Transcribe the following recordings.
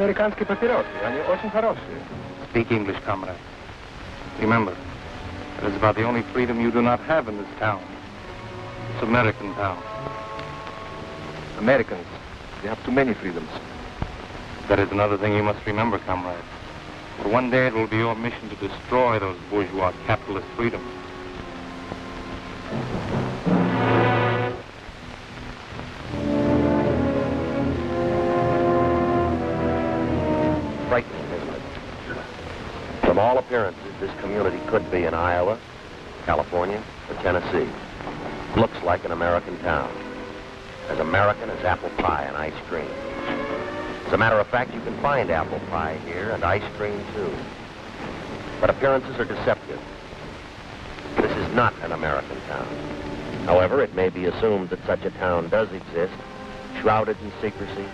американские папиросы. Они очень хорошие. Speak English, comrade. Remember, that is about the only freedom you do not have in this town. It's American town. Americans, they have too many freedoms. That is another thing you must remember, comrade. For one day it will be your mission to destroy those bourgeois capitalist freedoms. Frightening, isn't it? From all appearances, this community could be in Iowa, California, or Tennessee. Looks like an American town. As American as apple pie and ice cream. As a matter of fact, you can find apple pie here and ice cream too. But appearances are deceptive. This is not an American town. However, it may be assumed that such a town does exist, shrouded in secrecy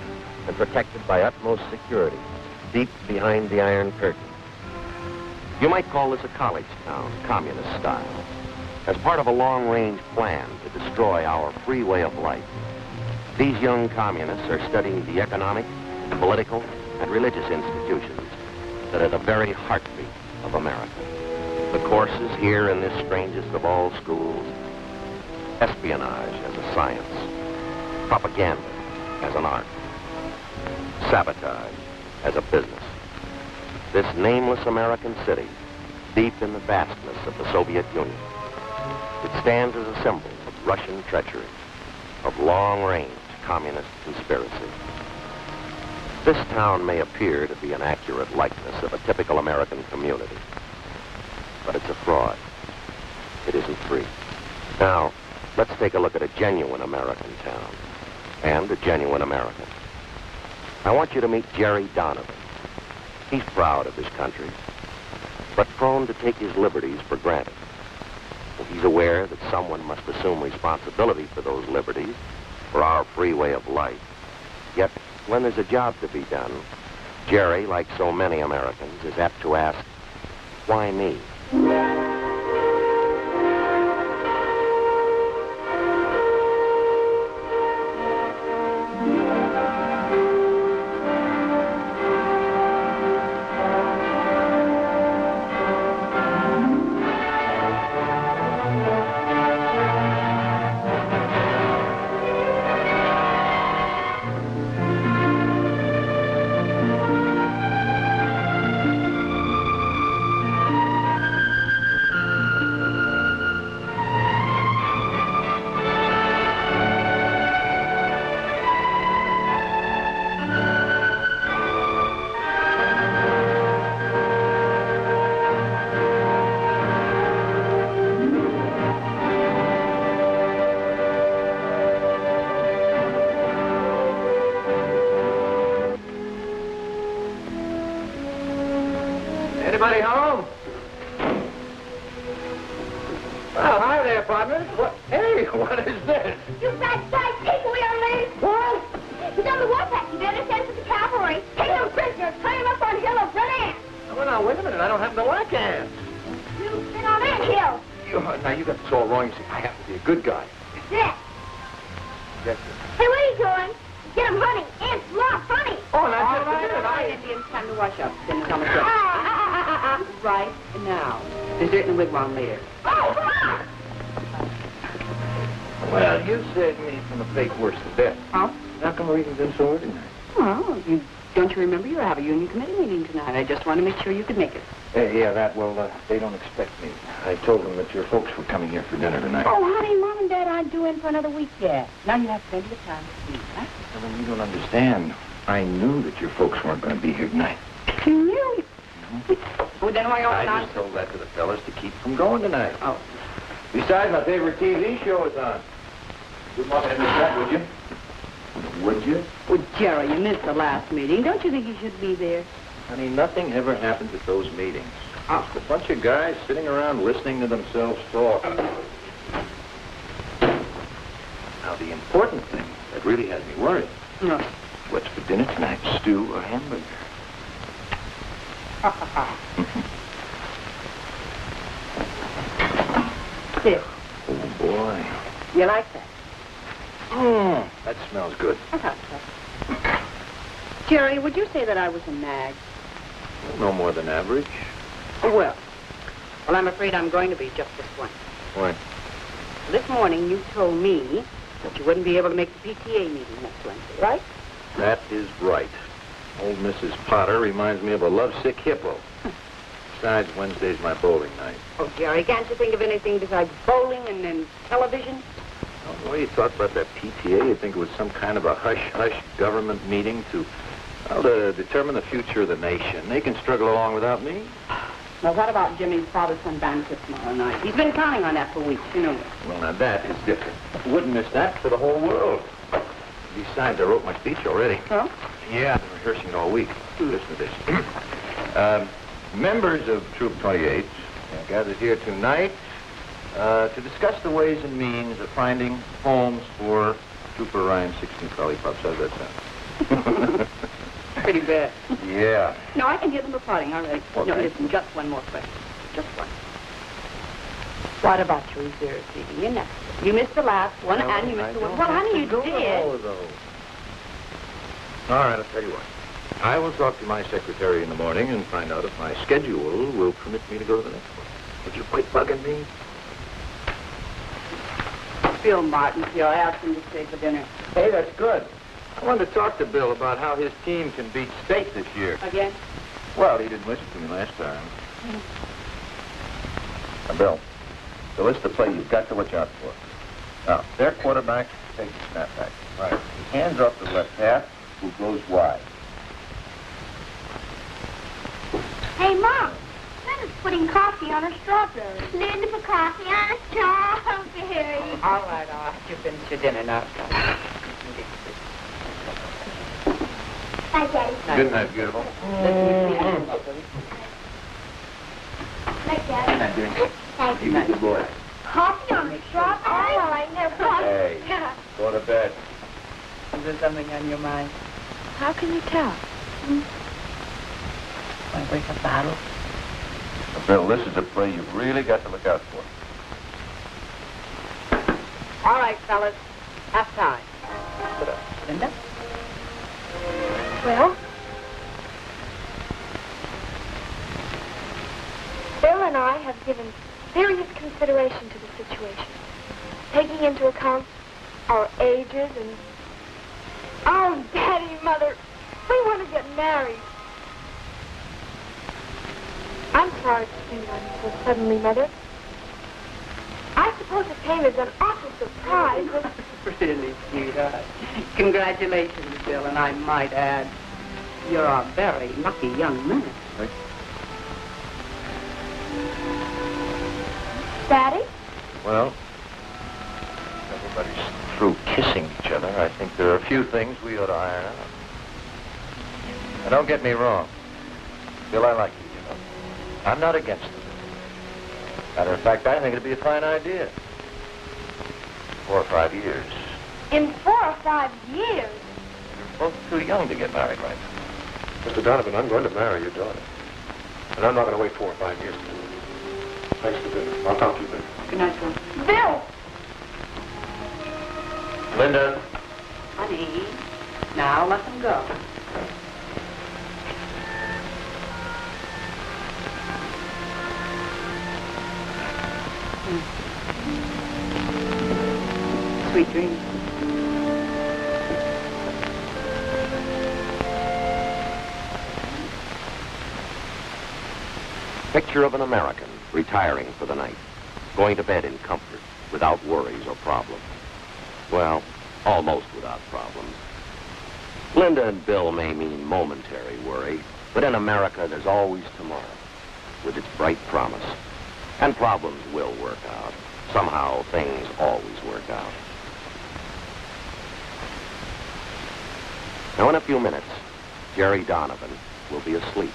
and protected by utmost security, deep behind the Iron Curtain. You might call this a college town, communist style, as part of a long-range plan to destroy our free way of life. These young communists are studying the economic, political, and religious institutions that are the very heartbeat of America. The courses here in this strangest of all schools: espionage as a science, propaganda as an art, sabotage as a business. This nameless American city, deep in the vastness of the Soviet Union, it stands as a symbol of Russian treachery, of long-range communist conspiracy. This town may appear to be an accurate likeness of a typical American community, but it's a fraud. It isn't free. Now, let's take a look at a genuine American town and a genuine American. I want you to meet Jerry Donovan. He's proud of his country, but prone to take his liberties for granted. He's aware that someone must assume responsibility for those liberties, for our free way of life. Yet, when there's a job to be done, Jerry, like so many Americans, is apt to ask, why me? Anybody home? Well, hi there, partners. What? Hey, what is this? You fat sight, take away on me! What? He's on the warpath. You better send for the cavalry. Take him prisoner. Tie him up on hill of red ants. Well, now, wait a minute. I don't have no black hands. You've been on that hill. Now, you got this all wrong. You see, I happen to be a good guy. Yes. Yes, Hey, where are you going? Get him honey. Ants love honey. Oh, now, just a minute. Indians, time to wash up. Dinner's on the cook. Right now. Dessert in the wigwam later. Oh, Well, you saved me from the fake worse than death. Huh? How come everything's been so ordinary? Well, don't you remember you have a union committee meeting tonight? I just want to make sure you could make it. They don't expect me. I told them that your folks were coming here for dinner tonight. Oh, honey, Mom and Dad aren't due in for another week yet. Now you have plenty of time to see, right? Well, then you don't understand. I knew that your folks weren't going to be here tonight. You knew? Well, then why I not? just told that to the fellas to keep from going tonight. Oh. Besides, my favorite TV show is on. You'd want to miss that, would you? Would you? Well, Jerry, you missed the last meeting. Don't you think you should be there? Honey, nothing ever happens at those meetings. Oh. Just a bunch of guys sitting around listening to themselves talk. Now, the important thing that really has me worried. No. What's for dinner tonight? Stew or hamburger? Here. Oh, boy. You like that? That smells good. I thought so. Jerry, would you say that I was a nag? No more than average. Well, I'm afraid I'm going to be just this once. Why? This morning you told me that you wouldn't be able to make the PTA meeting next Wednesday, right? That is right. Old Mrs. Potter reminds me of a lovesick hippo. Besides, Wednesday's my bowling night. Oh, Jerry, can't you think of anything besides bowling and television? Oh, the way you talk about that PTA, you'd think it was some kind of a hush-hush government meeting to determine the future of the nation. They can struggle along without me. Now, what about Jimmy's father-son banquet tomorrow night? He's been counting on that for weeks, you know. Well, now that is different. Wouldn't miss that for the whole world. Besides, I wrote my speech already. Oh? Yeah, I've been rehearsing it all week. Listen to this. Members of Troop 28 are gathered here tonight to discuss the ways and means of finding homes for Trooper Ryan's 16 lollipops. How's that sound? Pretty bad. Yeah. No, I can hear them reporting already. Okay. No, listen, just one more question. Just one. What about your reserve seating? You missed the last one, and you missed the one. Well, honey, you did. All of those. All right, I'll tell you what. I will talk to my secretary in the morning and find out if my schedule will permit me to go to the next one. Would you quit bugging me? Bill Martin, you'll ask him to stay for dinner. Hey, that's good. I wanted to talk to Bill about how his team can beat state this year. Again? Well, he didn't listen to me last time. Now, Bill, the list of play you've got to watch out for. Now, their quarterback takes the snapback. Right. He hands off to the left half, who goes wide. Hey, Mom. Linda's putting coffee on her strawberry. Linda put coffee on her strawberry. All right, I'll have you finish your dinner now. Bye, Daddy. Good night, beautiful. Night, Daddy. Night, dear. Thank You good boy. Coffee on the strawberry? Oh, well, I never thought. Hey, go to bed. Is there something on your mind? How can you tell? Want to break up the huddle? Now, Bill, this is a play you've really got to look out for. All right, fellas. Half time. Linda? Well, Bill and I have given serious consideration to the situation, taking into account our ages and... Oh, Daddy, Mother, we want to get married. I'm sorry for saying that so suddenly, Mother. I suppose it came as an awful surprise, but... Really, sweetheart. Congratulations, Bill, and I might add, you're a very lucky young man. Daddy? Well, everybody's through kissing each other. I think there are a few things we ought to iron out. Now, don't get me wrong. Bill, I like you, you know. I'm not against it. Matter of fact, I think it'd be a fine idea. 4 or 5 years. In 4 or 5 years? You're both too young to get married right now. Mr. Donovan, I'm going to marry your daughter. And I'm not going to wait 4 or 5 years to do it. Thanks for dinner. I'll talk to you later. Good night, Bill. Bill! Linda. Honey, now let them go. Sweet dreams. Picture of an American retiring for the night, going to bed in comfort, without worries or problems. Well, almost without problems. Linda and Bill may mean momentary worry, but in America there's always tomorrow, with its bright promise. And problems will work out. Somehow things always work out. Now in a few minutes, Jerry Donovan will be asleep.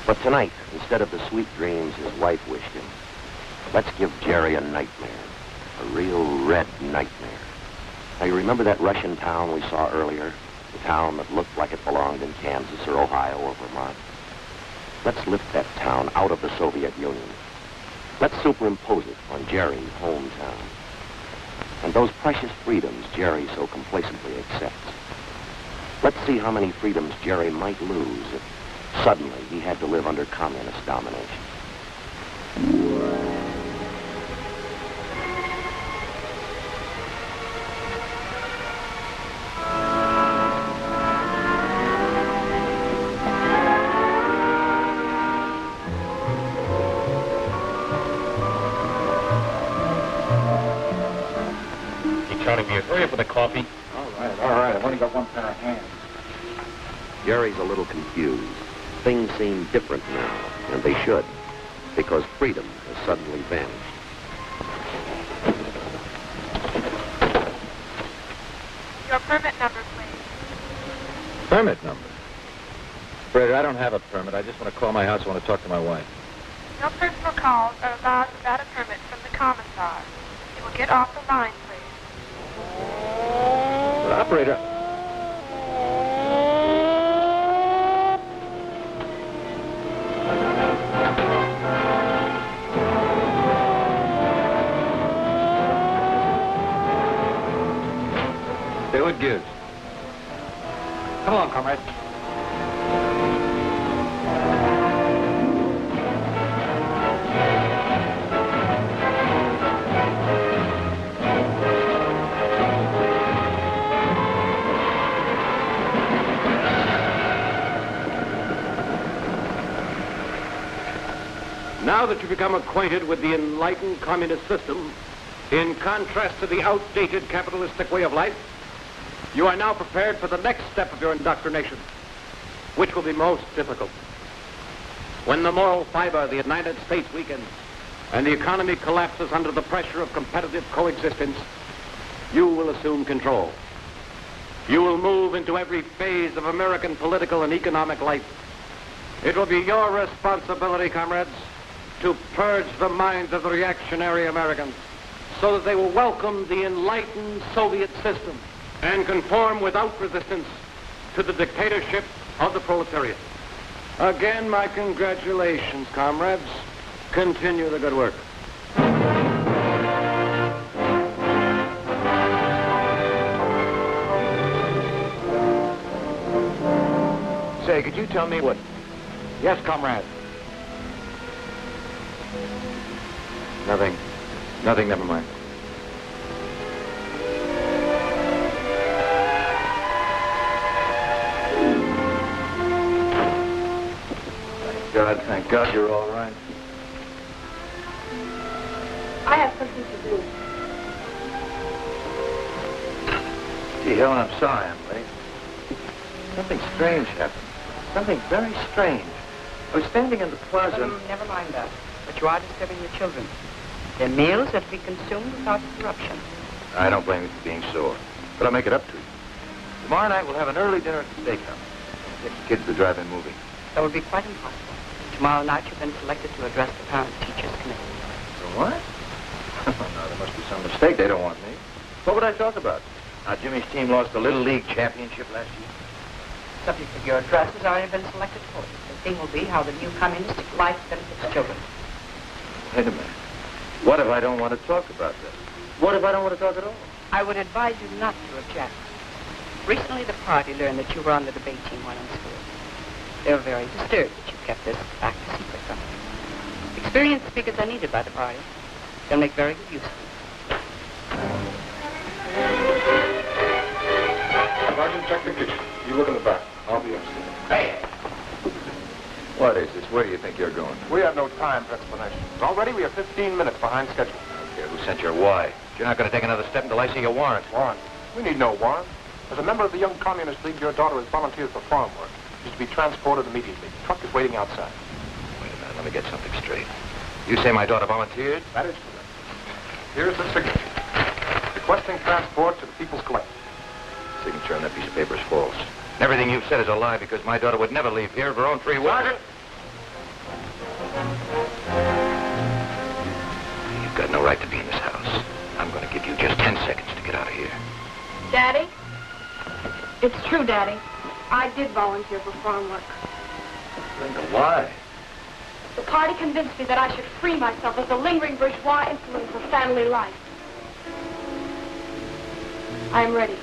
But tonight, instead of the sweet dreams his wife wished him, let's give Jerry a nightmare. A real red nightmare. Now, you remember that Russian town we saw earlier? The town that looked like it belonged in Kansas or Ohio or Vermont? Let's lift that town out of the Soviet Union. Let's superimpose it on Jerry's hometown. And those precious freedoms Jerry so complacently accepts. Let's see how many freedoms Jerry might lose if suddenly he had to live under communist domination. Hurry up with the coffee. All right. I've only got one pair of hands. Jerry's a little confused. Things seem different now, and they should, because freedom has suddenly vanished. Your permit number, please. Permit number? Operator, I don't have a permit. I just want to call my house. I want to talk to my wife. No personal calls are allowed without a permit from the commissar. You will get off the line, please. Operator. Say, what gives? Come along, comrade. Now that you've become acquainted with the enlightened communist system, in contrast to the outdated capitalistic way of life, you are now prepared for the next step of your indoctrination, which will be most difficult. When the moral fiber of the United States weakens and the economy collapses under the pressure of competitive coexistence, you will assume control. You will move into every phase of American political and economic life. It will be your responsibility, comrades, to purge the minds of the reactionary Americans so that they will welcome the enlightened Soviet system and conform without resistance to the dictatorship of the proletariat. Again, my congratulations, comrades. Continue the good work. Say, could you tell me what... Yes, comrade. Nothing. Nothing, never mind. Thank God you're all right. I have something to do. Gee, Helen, I'm sorry I'm late. Something strange happened. Something very strange. I was standing in the plaza... Never mind that. But you are disturbing your children. Their meals are to be consumed without interruption. I don't blame you for being sore, but I'll make it up to you. Tomorrow night we'll have an early dinner at the steakhouse. Get the kids to the drive-in movie. That would be quite impossible. Tomorrow night you've been selected to address the Parent-Teachers Committee. So what? No, there must be some mistake. They don't want me. What would I talk about? How Jimmy's team lost the Little League championship last year? The subject of your address has already been selected for you. The theme will be how the new communistic life benefits children. Wait a minute. What if I don't want to talk about that? What if I don't want to talk at all? I would advise you not to object. Recently the party learned that you were on the debate team while in school. They were very disturbed that you kept this fact a secret from them. Experienced speakers are needed by the party. They'll make very good use of them. Sergeant, check the kitchen. You look in the back. I'll be upstairs. Hey! What is this? Where do you think you're going? We have no time for explanations. Already we are 15 minutes behind schedule. I don't care who sent your why. You're not going to take another step until I see your warrant. Warrant? We need no warrant. As a member of the Young Communist League, your daughter has volunteered for farm work. She's to be transported immediately. The truck is waiting outside. Wait a minute. Let me get something straight. You say my daughter volunteered? That is correct. Here's the signature. Requesting transport to the People's Collective. Signature on that piece of paper is false. And everything you've said is a lie because my daughter would never leave here of her own free will. Sergeant! You've got no right to be in this house. I'm going to give you just 10 seconds to get out of here. Daddy? It's true, Daddy. I did volunteer for farm work. Linda, why? The party convinced me that I should free myself of the lingering bourgeois influence of family life. I am ready.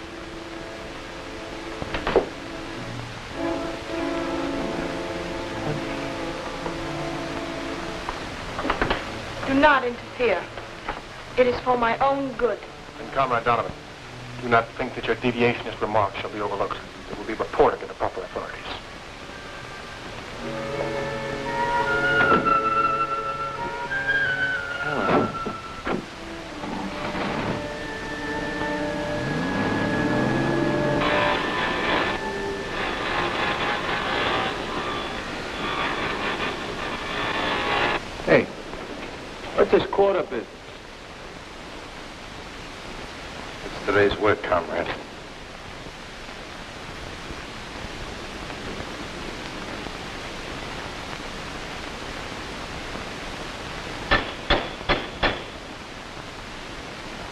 Do not interfere. It is for my own good. And Comrade Donovan, do not think that your deviationist remarks shall be overlooked. It will be reported to the proper authorities. Hey, what's this quarter business? It's today's work, comrade.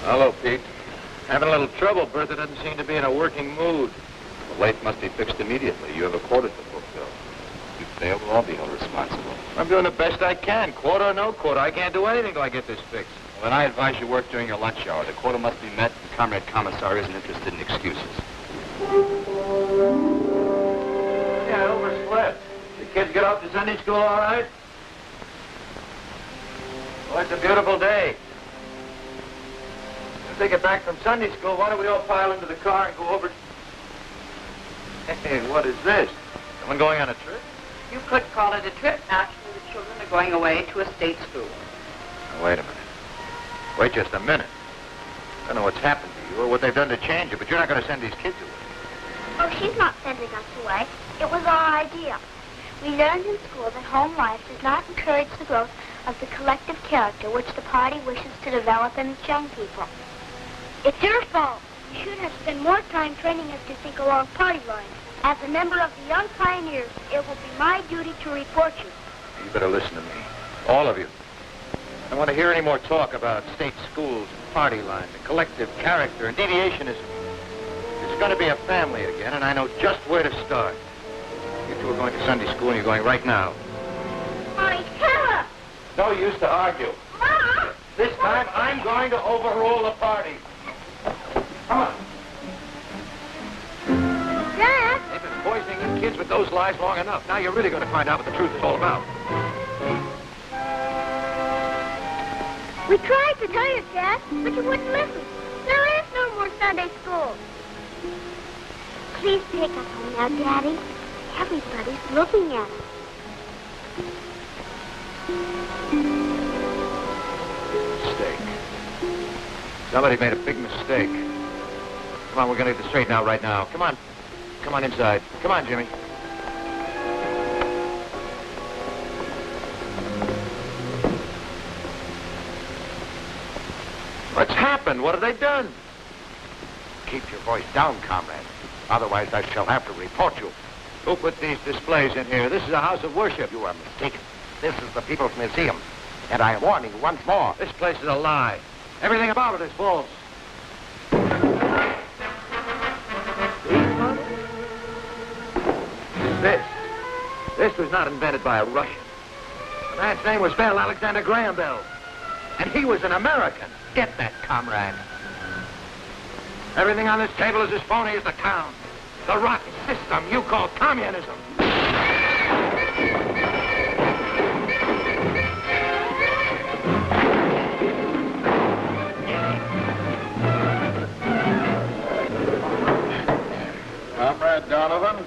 Hello, Pete. Having a little trouble. Bertha doesn't seem to be in a working mood. The late must be fixed immediately. You have a quarter to fulfill. If you fail, we'll all be held responsible. I'm doing the best I can. Quarter or no quarter. I can't do anything till I get this fixed. Well, then I advise you work during your lunch hour. The quota must be met, and Comrade Commissar isn't interested in excuses. Yeah, I overslept. The kids get off to Sunday school all right? Oh, it's a beautiful day. As they get back from Sunday school, why don't we all pile into the car and go over... Hey, what is this? Someone going on a trip? You could call it a trip. Actually, the children are going away to a state school. Now, wait a minute. Wait just a minute. I don't know what's happened to you or what they've done to change you, but you're not going to send these kids away. Oh, she's not sending us away. It was our idea. We learned in school that home life does not encourage the growth of the collective character which the party wishes to develop in its young people. It's your fault. You should have spent more time training us to think along party lines. As a member of the Young Pioneers, it will be my duty to report you. You better listen to me. All of you. I don't want to hear any more talk about state schools and party lines and collective character and deviationism. It's going to be a family again, and I know just where to start. You two are going to Sunday school, and you're going right now. Mommy, tell us! No use to argue. Mom! This time, I'm going to overrule the party. Come on. Dad! They've been poisoning you kids with those lies long enough. Now you're really going to find out what the truth is all about. We tried to tell you, Dad, but you wouldn't listen. There is no more Sunday school. Please take us home now, Daddy. Everybody's looking at us. Mistake. Somebody made a big mistake. Come on, we're going to get this straightened out right now. Come on. Come on inside. Come on, Jimmy. What's happened? What have they done? Keep your voice down, comrade. Otherwise, I shall have to report you. Who put these displays in here? This is a house of worship. You are mistaken. This is the People's Museum. And I warn you once more, this place is a lie. Everything about it is false. This was not invented by a Russian. The man's name was Bell, Alexander Graham Bell. And he was an American. Get that, comrade. Everything on this table is as phony as the town. The rotten system you call communism. Comrade Donovan,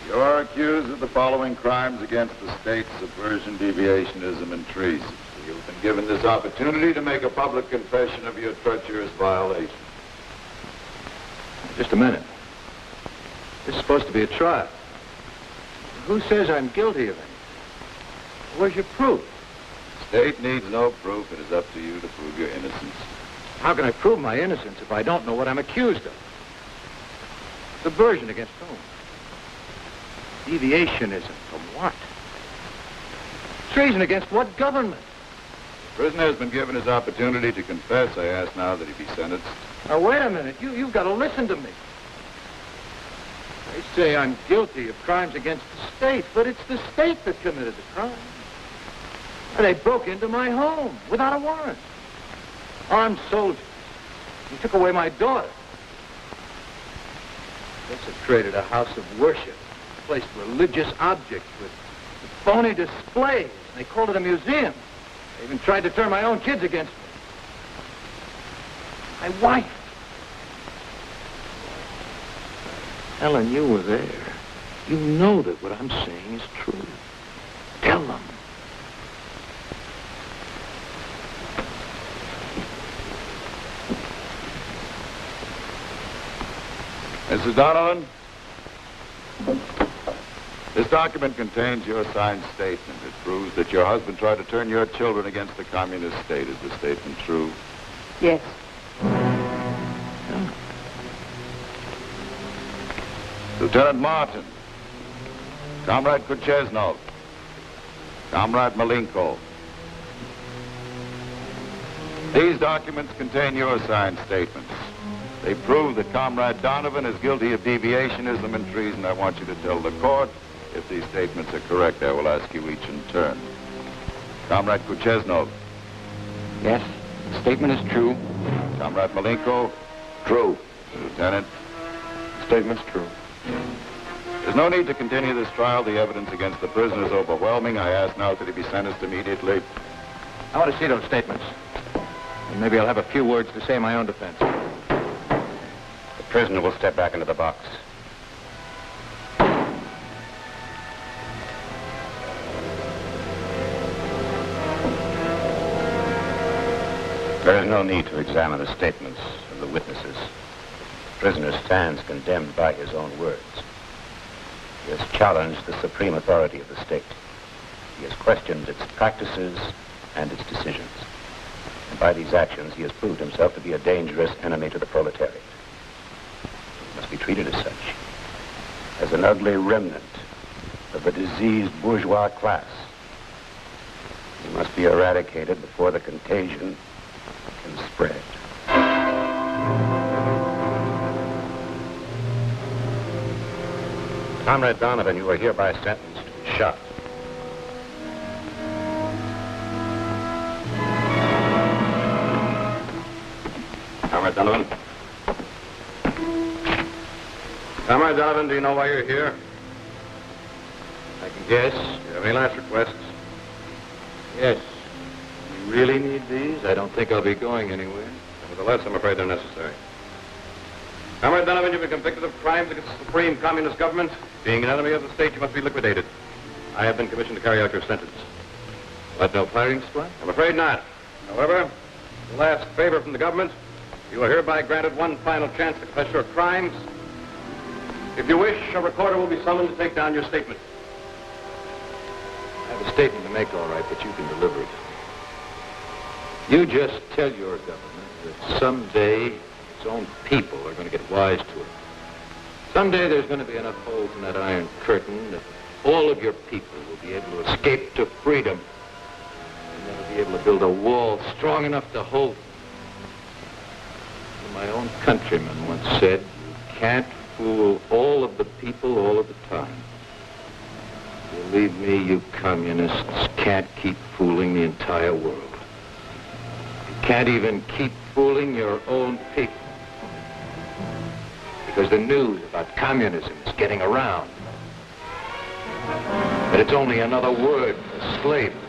you're accused of the following crimes against the state: subversion, deviationism, and treason. You've been given this opportunity to make a public confession of your treacherous violation. Just a minute. This is supposed to be a trial. Who says I'm guilty of anything? Where's your proof? The state needs no proof. It is up to you to prove your innocence. How can I prove my innocence if I don't know what I'm accused of? Subversion against whom? Deviationism from what? Treason against what government? The prisoner has been given his opportunity to confess. I ask now that he be sentenced. Now, wait a minute. You've got to listen to me. They say I'm guilty of crimes against the state, but it's the state that committed the crime. And they broke into my home without a warrant. Armed soldiers. They took away my daughter. Desecrated a house of worship. Placed religious objects with phony displays. They called it a museum. I even tried to turn my own kids against me. My wife. Helen, you were there. You know that what I'm saying is true. Tell them. Mrs. Donovan, this document contains your signed statement. It proves that your husband tried to turn your children against the communist state. Is the statement true? Yes. Lieutenant Martin, Comrade Kucheznov, Comrade Malenko. These documents contain your signed statements. They prove that Comrade Donovan is guilty of deviationism and treason. I want you to tell the court if these statements are correct. I will ask you each in turn. Comrade Kucheznov. Yes, the statement is true. Comrade Malenko. True. Lieutenant. The statement's true. There's no need to continue this trial. The evidence against the prisoner is overwhelming. I ask now that he be sentenced immediately. I want to see those statements. And maybe I'll have a few words to say in my own defense. The prisoner will step back into the box. There is no need to examine the statements of the witnesses. The prisoner stands condemned by his own words. He has challenged the supreme authority of the state. He has questioned its practices and its decisions. And by these actions, he has proved himself to be a dangerous enemy to the proletariat. He must be treated as such, as an ugly remnant of the diseased bourgeois class. He must be eradicated before the contagion can spread. Comrade Donovan, you are hereby sentenced to be shot. Comrade Donovan. Comrade Donovan, do you know why you're here? I can guess. Do you have any last requests? Yes. You really need these? I don't think I'll be going anywhere. Nevertheless, I'm afraid they're necessary. Comrade Donovan, you've been convicted of crimes against the supreme communist government. Being an enemy of the state, you must be liquidated. I have been commissioned to carry out your sentence. But no firing squad? I'm afraid not. However, the last favor from the government, you are hereby granted one final chance to confess your crimes. If you wish, a recorder will be summoned to take down your statement. I have a statement to make, all right, but you can deliver it. You just tell your government that someday its own people are going to get wise to it. Someday there's going to be enough holes in that iron curtain that all of your people will be able to escape to freedom. And they'll be able to build a wall strong enough to hold them. My own countryman once said, you can't fool all of the people all of the time. Believe me, you communists can't keep fooling the entire world. You can't even keep fooling your own people. Because the news about communism is getting around. But it's only another word for slavery.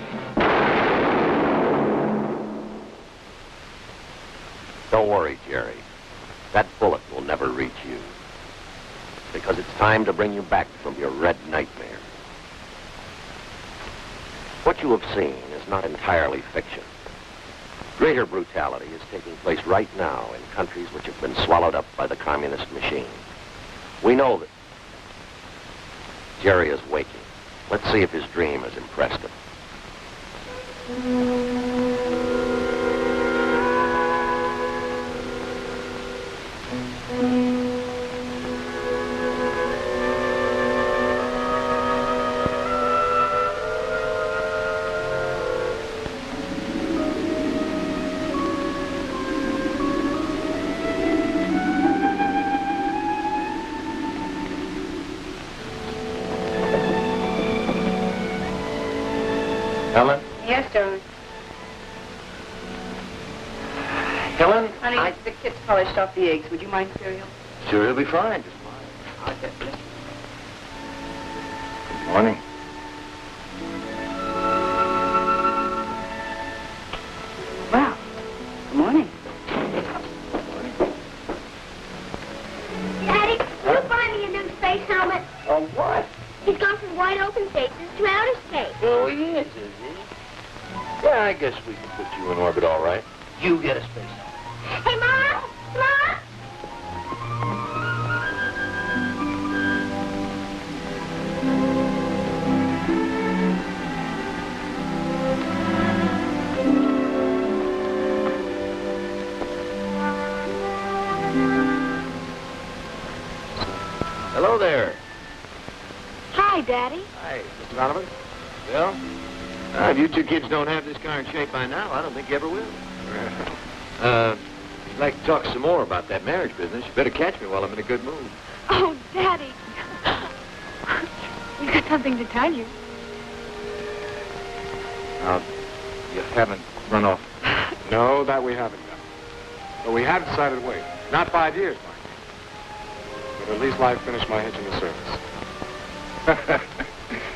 Don't worry, Jerry. That bullet will never reach you. Because it's time to bring you back from your red nightmare. What you have seen is not entirely fiction. Greater brutality is taking place right now in countries which have been swallowed up by the communist machine. We know that. Jerry is waking. Let's see if his dream has impressed him. Helen? Yes, darling. Helen? Honey, the kids polished off the eggs. Would you mind cereal? Sure, you'll be fine. Just fine. I'll get this. Good morning. you in orbit all right. You get a space helmet. Hey, Mom! Mom! Hello there. Hi, Daddy. Hi, Mr. Donovan. Well, if you two kids don't have this car in shape by now, I don't think you ever will. If you'd like to talk some more about that marriage business, you better catch me while I'm in a good mood. Oh, Daddy. We've got something to tell you. Now, you haven't run off. No, that we haven't done. But we have decided to wait. Not 5 years, mind you. But at least I've finished my hitch in the service.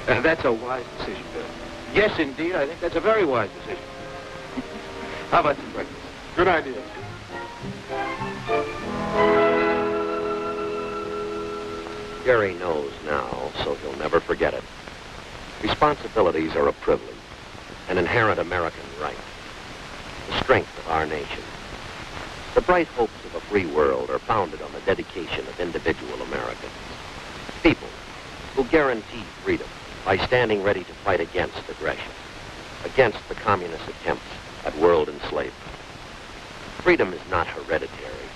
That's a wise decision, Bill. Yes, indeed, I think that's a very wise decision. How about some breakfast? Good idea. Gary knows now, so he'll never forget it. Responsibilities are a privilege, an inherent American right, the strength of our nation. The bright hopes of a free world are founded on the dedication of individual Americans. People who guarantee freedom by standing ready to fight against aggression, against the communist attempts at world enslavement. Freedom is not hereditary.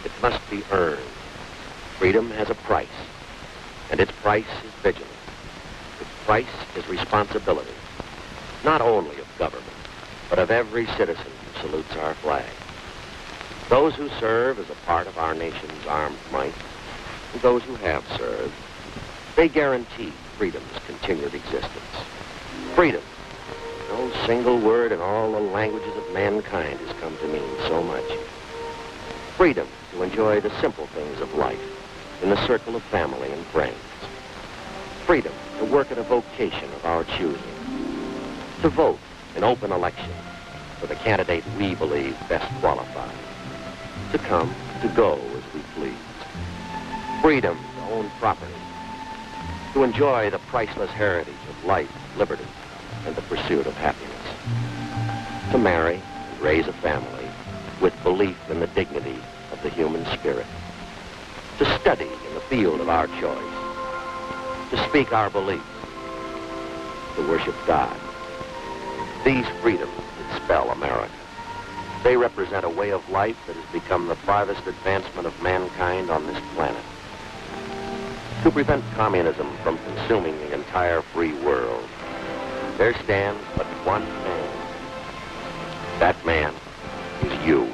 It must be earned. Freedom has a price, and its price is vigilance. Its price is responsibility, not only of government, but of every citizen who salutes our flag. Those who serve as a part of our nation's armed might, and those who have served, they guarantee freedom's continued existence. Freedom. No single word in all the languages of mankind has come to mean so much. Freedom to enjoy the simple things of life in the circle of family and friends. Freedom to work at a vocation of our choosing. To vote in open election for the candidate we believe best qualified. To come, to go as we please. Freedom to own property. To enjoy the priceless heritage of life, liberty, and the pursuit of happiness. To marry and raise a family with belief in the dignity of the human spirit. To study in the field of our choice. To speak our beliefs. To worship God. These freedoms that spell America. They represent a way of life that has become the farthest advancement of mankind on this planet. To prevent communism from consuming the entire free world, there stands but one man. That man is you.